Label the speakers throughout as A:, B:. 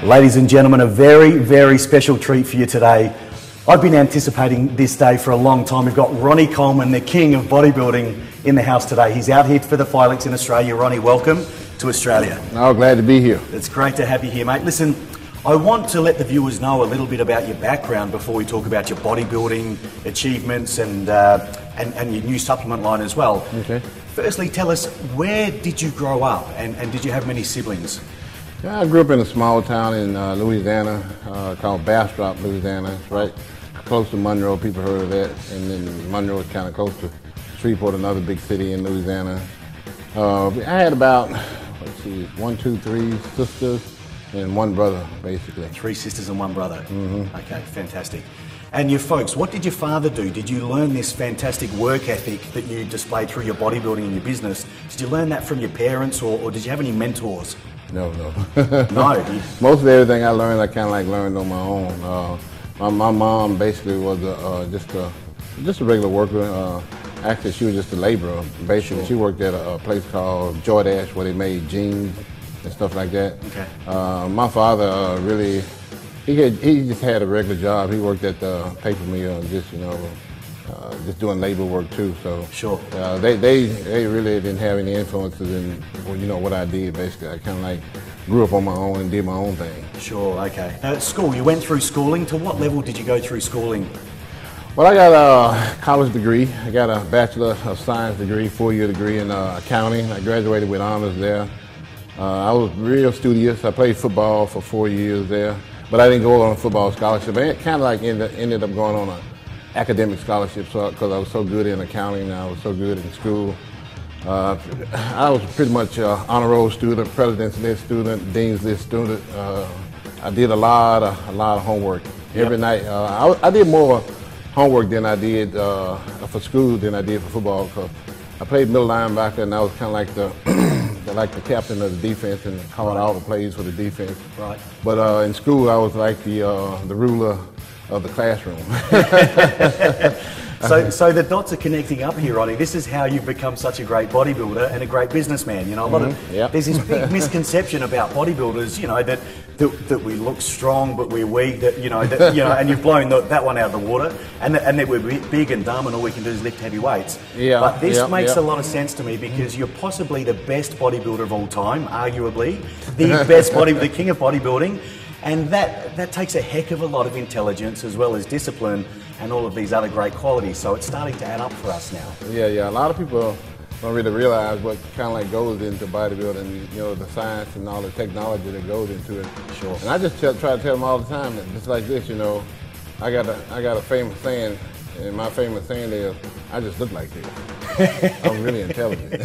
A: Ladies and gentlemen, a very, very special treat for you today. I've been anticipating this day for a long time. We've got Ronnie Coleman, the king of bodybuilding, in the house today. He's out here for the Filex in Australia. Ronnie, welcome to Australia.
B: Oh, glad to be here.
A: It's great to have you here, mate. Listen, I want to let the viewers know a little bit about your background before we talk about your bodybuilding achievements and your new supplement line as well.
B: Okay.
A: Firstly, tell us, where did you grow up and did you have many siblings?
B: Yeah, I grew up in a small town in Louisiana called Bastrop, Louisiana. It's right close to Monroe. People heard of that. And then Monroe is kind of close to Shreveport, another big city in Louisiana. I had about, let's see, 1, 2, 3 sisters and one brother, basically.
A: 3 sisters and 1 brother.
B: Mm-hmm.
A: Okay, fantastic. And your folks, what did your father do? Did you learn this fantastic work ethic that you displayed through your bodybuilding and your business? Did you learn that from your parents or did you have any mentors?
B: No.
A: No?
B: Most of everything I learned, I kind of like learned on my own. My mom basically was just a regular worker. Actually, she was just a laborer. Basically, She worked at a place called Jordache where they made jeans and stuff like that.
A: Okay.
B: My father really, he just had a regular job. He worked at the paper mill, just doing labor work too. So
A: sure.
B: They really didn't have any influences in what I did. Basically, I kind of like grew up on my own and did my own thing.
A: Sure. Okay. School. You went through schooling. To what level did you go through schooling?
B: Well, I got a college degree. I got a Bachelor of Science degree, 4-year degree in accounting. I graduated with honors there. I was real studious. I played football for 4 years there, but I didn't go on a football scholarship. I kind of like ended up going on an academic scholarship because I was so good in accounting and I was so good in school. I was pretty much an honor roll student, president's list student, dean's list student. I did a lot of homework every night. I did more homework than I did for school than I did for football because I played middle linebacker and I was kind of like the captain of the defense and called all the plays for the defense.
A: Right.
B: But in school I was like the ruler of the classroom.
A: So the dots are connecting up here, Ronnie. This is how you've become such a great bodybuilder and a great businessman. You know, there's this big misconception about bodybuilders. That we look strong but we're weak. And you've blown that one out of the water. And that we're big and dumb and all we can do is lift heavy weights.
B: Yeah.
A: But this makes a lot of sense to me because you're possibly the best bodybuilder of all time, arguably the king of bodybuilding. And that takes a heck of a lot of intelligence as well as discipline and all of these other great qualities. So it's starting to add up for us now.
B: Yeah. A lot of people don't really realize what kind of like goes into bodybuilding, the science and all the technology that goes into it. Sure. And I just try to tell them all the time that just like this, I got a famous saying, and my famous saying is, I just look like this. I'm really intelligent.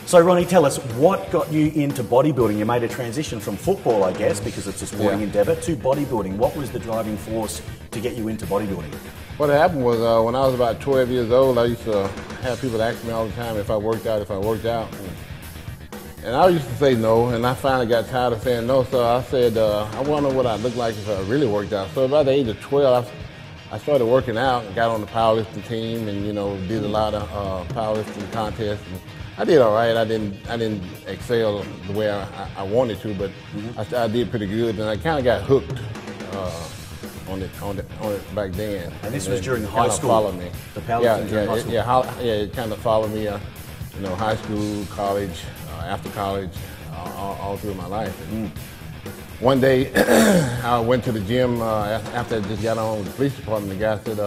A: So Ronnie, tell us, what got you into bodybuilding? You made a transition from football, I guess, because it's a sporting endeavour, to bodybuilding. What was the driving force to get you into bodybuilding?
B: What happened was when I was about 12 years old, I used to have people ask me all the time if I worked out. And I used to say no, and I finally got tired of saying no, so I said, I want to know what I'd look like if I really worked out. So about the age of 12, I started working out and got on the powerlifting team and, did a lot of powerlifting contests. And I did all right. I didn't excel the way I wanted to, but I did pretty good, and I kind of got hooked on it back then.
A: And this was during high school?
B: Followed me.
A: The powerlifting during high school?
B: It kind of followed me, high school, college, after college, all through my life. One day, I went to the gym after I just got on with the police department. The guy said,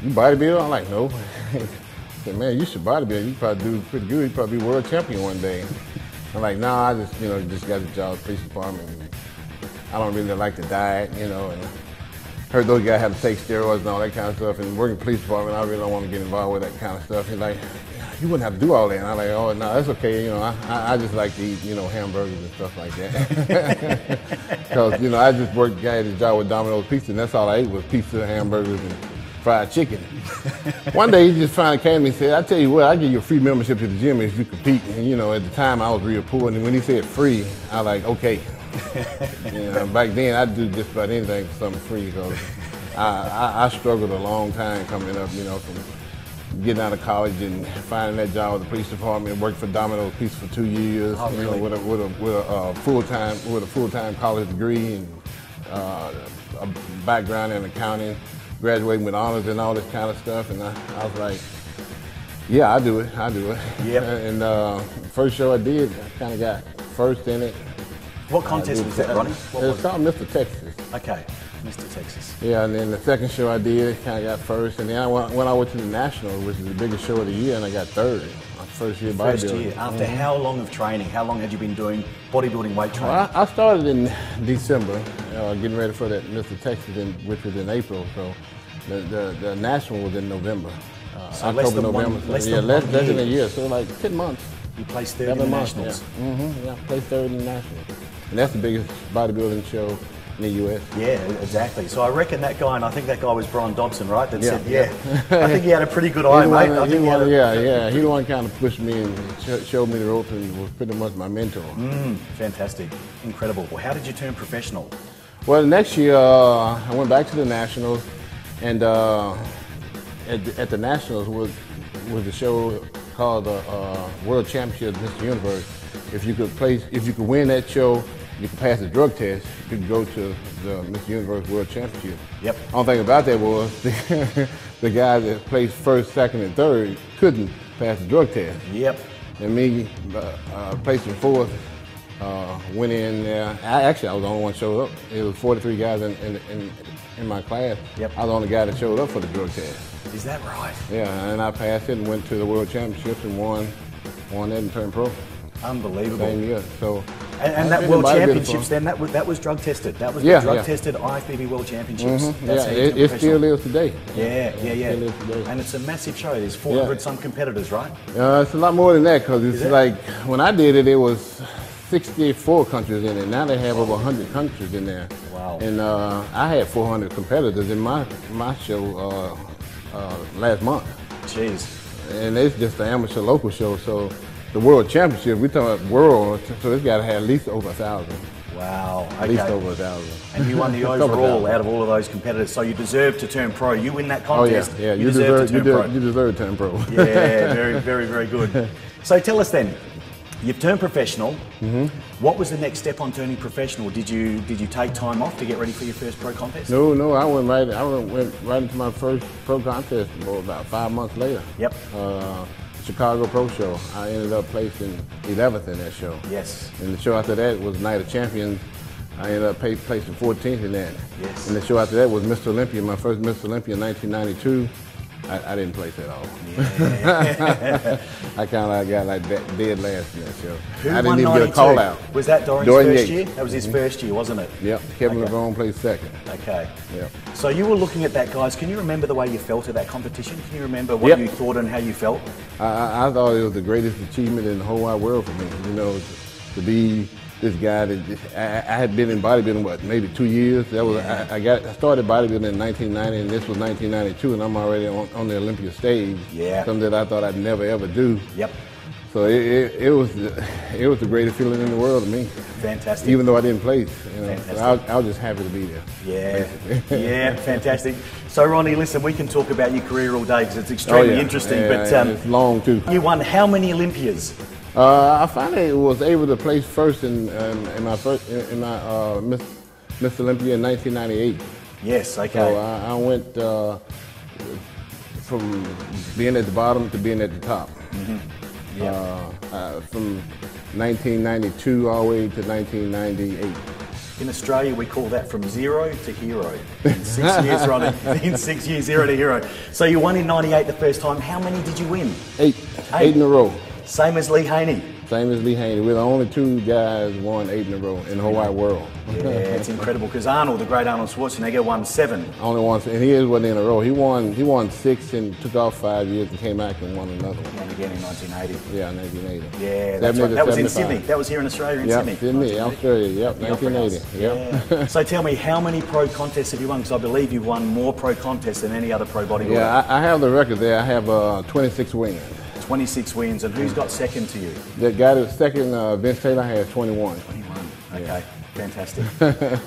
B: "You bodybuilder?" I'm like, "No." I said, "Man, you should bodybuild. You probably do pretty good. You probably be world champion one day." I'm like, "Nah, I just got a job at the police department. And I don't really like the diet, and heard those guys have to take steroids and all that kind of stuff. And working in the police department, I really don't want to get involved with that kind of stuff." He's like, "You wouldn't have to do all that." And I'm like, "Oh, no, that's okay. I just like to eat, hamburgers and stuff like that." Because, I just worked at a job with Domino's Pizza, and that's all I ate was pizza, hamburgers, and fried chicken. One day he just finally came to me and said, "I tell you what, I'll give you a free membership to the gym if you compete." And, at the time I was real poor, and when he said free, I was like, okay. Back then I'd do just about anything for something free because I struggled a long time coming up, from getting out of college and finding that job with the police department, worked for Domino's Pizza for 2 years,
A: oh, really?
B: with a full-time college degree and a background in accounting, graduating with honors and all this kind of stuff. And I was like, yeah, I do it.
A: Yep.
B: And first show I did, I kind of got first in it.
A: What contest was that, Ronnie?
B: It was called Mr. Texas.
A: Okay, Mr. Texas.
B: Yeah, and then the second show I did, kind of got first. And then when I went to the National, which is the biggest show of the year, and I got third. My first year bodybuilding.
A: First year. After how long of training? How long had you been doing bodybuilding weight training?
B: Well, I started in December, getting ready for that Mr. Texas, which was in April. So the National was in November.
A: So
B: October, November. Less than a year. So like 10 months.
A: You placed third in the Nationals.
B: Yeah, placed third in the Nationals. And that's the biggest bodybuilding show in the U.S.
A: Yeah, exactly. So I reckon that guy, and I think that guy was Brian Dobson, right? That said,
B: yeah.
A: I think he had a pretty good eye, mate.
B: He the one kind of pushed me and showed me the ropes and was pretty much my mentor.
A: Fantastic. Incredible. Well, how did you turn professional?
B: Well, the next year I went back to the Nationals, and at the Nationals was a show called World Championship Mr. Universe. If you could win that show, you could pass the drug test, you could go to the Mr. Universe World Championship.
A: Yep.
B: Only thing about that was the guy that placed first, second, and third couldn't pass the drug test.
A: Yep.
B: And me placing fourth, went in there. I was the only one showed up. It was 43 guys in my class.
A: Yep.
B: I was the only guy that showed up for the drug test.
A: Is that right?
B: Yeah, and I passed it and went to the World Championships and won that and turned pro.
A: Unbelievable.
B: Same year. So.
A: And that World Championships, then that was drug tested. That was the drug tested IFBB World Championships.
B: It still is today.
A: Yeah.
B: Still is today.
A: And it's a massive show. There's 400 some competitors, right?
B: It's a lot more than that because it's like when I did it, it was 64 countries in it. Now they have over 100 countries in there.
A: Wow.
B: And I had 400 competitors in my show last month.
A: Jeez.
B: And it's just an amateur local show, so. The World Championship, we're talking about world, so it's got to have at least over 1,000.
A: Wow. Okay.
B: At least over 1,000.
A: And you won the overall out of all of those competitors, so you deserve to turn pro. You win that contest.
B: Oh, yeah.
A: You deserve to turn pro.
B: You deserve to turn pro.
A: Yeah, very good. So tell us then, you've turned professional. What was the next step on turning professional? Did you take time off to get ready for your first pro contest?
B: No, I went right into my first pro contest about 5 months later.
A: Yep.
B: Chicago Pro Show. I ended up placing 11th in that show.
A: Yes.
B: And the show after that was Night of Champions. I ended up placing 14th in that.
A: Yes.
B: And the show after that was Mr.Olimpiya, my first Mr.Olimpiya in 1992. I didn't place at all.
A: Yeah.
B: I kind of got like dead last in that show.
A: Who
B: I didn't
A: won
B: even
A: 92?
B: get a call out.
A: Was that Dorian's first year? That was his first year, wasn't it?
B: Yep. Kevin LeBron placed second.
A: Okay.
B: Yep.
A: So you were looking at that, guys. Can you remember the way you felt at that competition? Can you remember what you thought and how you felt?
B: I thought it was the greatest achievement in the whole wide world for me. You know, to be this guy that I had been in bodybuilding maybe 2 years. That was I started bodybuilding in 1990, and this was 1992, and I'm already on the Olympia stage.
A: Yeah.
B: Something that I thought I'd never ever do.
A: Yep.
B: So it was the greatest feeling in the world to me.
A: Fantastic.
B: Even though I didn't place, you know,
A: Fantastic.
B: I was just happy to be there.
A: Yeah, fantastic. So Ronnie, listen, we can talk about your career all day because it's extremely interesting. But
B: it's long too.
A: You won how many Olympias?
B: I finally was able to place first in my Mr. Olympia in 1998.
A: Yes, okay.
B: So I went from being at the bottom to being at the top. From 1992 all the way to 1998.
A: In Australia, we call that from zero to hero. In 6 years, Ronnie. In 6 years, zero to hero. So you won in 98 the first time. How many did you win?
B: Eight in a row.
A: Same as Lee Haney.
B: Same as Lee Haney. We're the only two guys won 8 in a row in the whole wide world.
A: Yeah, it's incredible because Arnold, the great Arnold Schwarzenegger, won 7.
B: Only one, and he wasn't in a row. He won 6 and took off 5 years and came back and won another one.
A: And again in 1980.
B: Yeah, 1980.
A: Yeah, that's right. That was in Sydney. That was here in Australia in Sydney.
B: Sydney, Australia. Yep, 1980. Yep.
A: Yeah. So tell me, how many pro contests have you won? Because I believe you've won more pro contests than any other pro bodybuilder.
B: Yeah, I have the record there. I have 26 wins.
A: 26 wins, and who's got second to you?
B: The guy that's second, Vince Taylor, has 21.
A: 21. Okay, fantastic.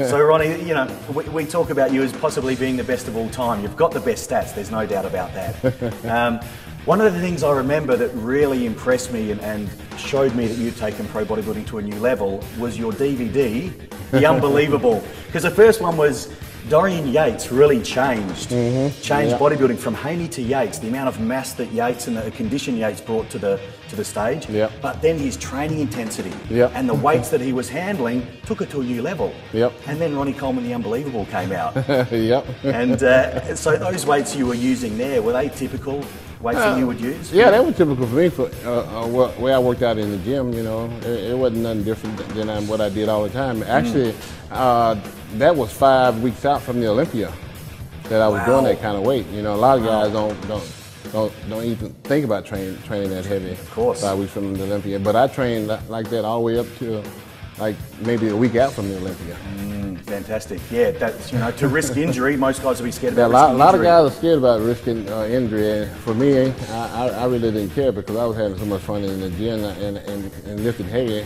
A: So Ronnie, you know, we talk about you as possibly being the best of all time. You've got the best stats. There's no doubt about that. One of the things I remember that really impressed me and showed me that you'd taken pro bodybuilding to a new level was your DVD, The Unbelievable. Because the first one was Dorian Yates really changed bodybuilding from Haney to Yates, the amount of mass that Yates and the condition Yates brought to the stage, but then his training intensity and the weights that he was handling took it to a new level. And then Ronnie Coleman, The Unbelievable came out. And so those weights you were using there, were they typical weights that you would use?
B: Yeah, that was typical for me for where I worked out in the gym. You know, it wasn't nothing different than what I did all the time. Actually, that was 5 weeks out from the Olympia that I was doing that kind of weight. You know, a lot of guys don't even think about training that heavy.
A: Of course.
B: 5 weeks from the Olympia, but I trained like that all the way up to like maybe a week out from the Olympia.
A: Fantastic. Yeah, that's, you know, to risk injury, most guys will be scared about
B: risking injury. A lot of guys are scared about risking injury, and for me, I really didn't care because I was having so much fun in the gym and lifting heavy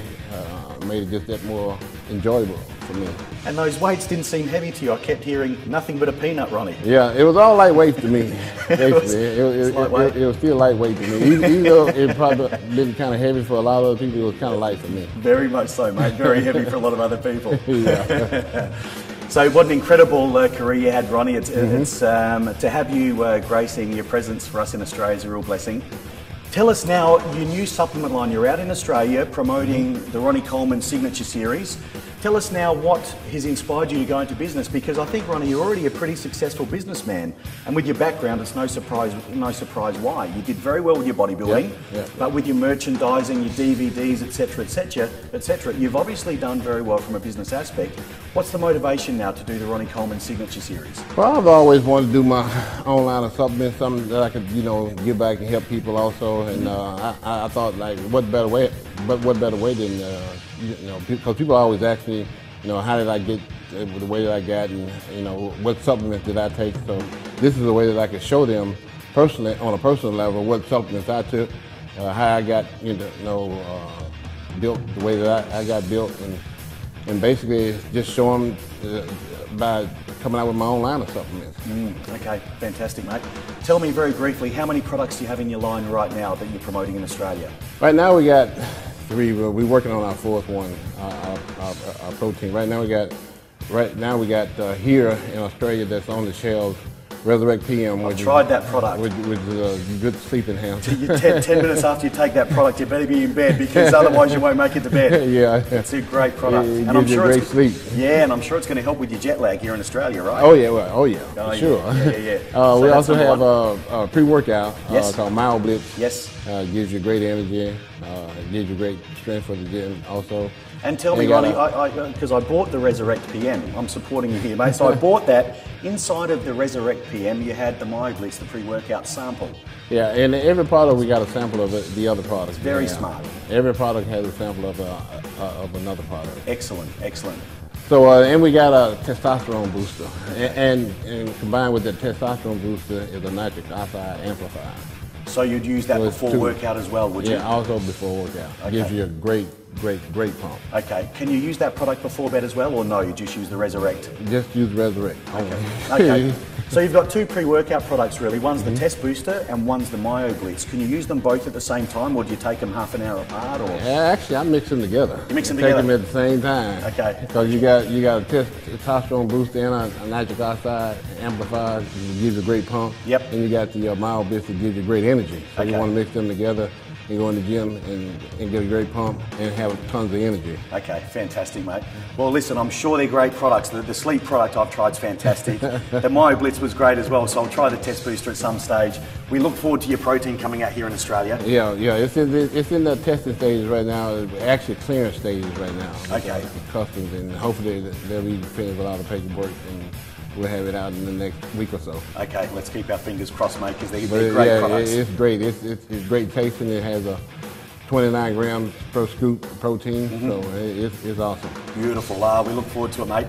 B: made it just that more enjoyable for me.
A: And those weights didn't seem heavy to you. I kept hearing nothing but a peanut, Ronnie.
B: Yeah, it was all lightweight to me. It was still lightweight to me. Even though it probably been kind of heavy for a lot of other people, it was kind of light for me.
A: Very much so, mate. Very heavy for a lot of other people. So what an incredible career you had, Ronnie. It's to have you gracing your presence for us in Australia is a real blessing. Tell us now, your new supplement line. You're out in Australia promoting the Ronnie Coleman Signature Series. Tell us now what has inspired you to go into business, because I think, Ronnie, you're already a pretty successful businessman, and with your background, it's no surprise why. You did very well with your bodybuilding, but with your merchandising, your DVDs, etc., you've obviously done very well from a business aspect. What's the motivation now to do the Ronnie Coleman Signature Series?
B: Well, I've always wanted to do my own line of supplements, something that I could, you know, give back and help people also. And I thought, like, what better way than, you know, because people always ask me, you know, how did I get the way that I got, and, you know, what supplements did I take? So this is a way that I could show them personally, on a personal level, what supplements I took, how I got, you know, built the way that I got built, and basically just show them by coming out with my own line of supplements.
A: Okay, fantastic, mate. Tell me very briefly, how many products do you have in your line right now that you're promoting in Australia?
B: Right now we got 3. We're working on our 4th one, our protein. Right now we got here in Australia that's on the shelves, Resurrect PM.
A: I've tried that product.
B: Which is a good sleep enhancer.
A: 10 minutes after you take that product, you better be in bed, because otherwise you won't make it to bed.
B: Yeah.
A: It's a great product.
B: It gives you great sleep.
A: Yeah, and I'm sure it's going to help with your jet lag here in Australia, right?
B: Oh yeah, for sure.
A: So
B: we also have a pre-workout called Mile Blitz.
A: Yes.
B: Gives you great energy, gives you great strength for the gym also.
A: And tell me, Ronnie, because I bought the Resurrect PM. I'm supporting you here, mate. So I bought that. Inside of the Resurrect PM, you had the MyoBlitz, the pre-workout sample.
B: Yeah, and every product we got a sample of the other product.
A: It's very smart.
B: Every product has a sample of another product.
A: Excellent, excellent.
B: So, and we got a testosterone booster, and combined with the testosterone booster is a nitric oxide amplifier.
A: So you'd use that before workout as well, would you?
B: Yeah, also before workout. Okay. Gives you a great pump.
A: Okay. Can you use that product before bed as well, or no? You just use the Resurrect?
B: Just use Resurrect.
A: Okay. So you've got 2 pre-workout products really. One's the Test Booster and one's the MyoBlitz. Can you use them both at the same time, or do you take them half an hour apart? Or?
B: Yeah, actually, I mix them together.
A: You mix them together?
B: Take them at the same time.
A: Okay.
B: Because you got a testosterone booster and a nitric oxide amplifier, it gives you a great pump.
A: Yep.
B: And you got the MyoBlitz that gives you great energy. So you want to mix them together and go in the gym and get a great pump and have tons of energy.
A: Okay, fantastic, mate. Well, listen, I'm sure they're great products. The sleep product I've tried is fantastic. The MyoBlitz was great as well, so I'll try the Test Booster at some stage. We look forward to your protein coming out here in Australia.
B: Yeah, it's in the testing stages right now, actually clearance stages right now.
A: Okay.
B: Customs, and hopefully they'll be finished with all the paperwork, and we'll have it out in the next week or so.
A: Okay, let's keep our fingers crossed, mate, because they're great products.
B: It's great. It's great tasting. It has a 29 grams per scoop of protein, so it's awesome.
A: Beautiful. We look forward to it, mate.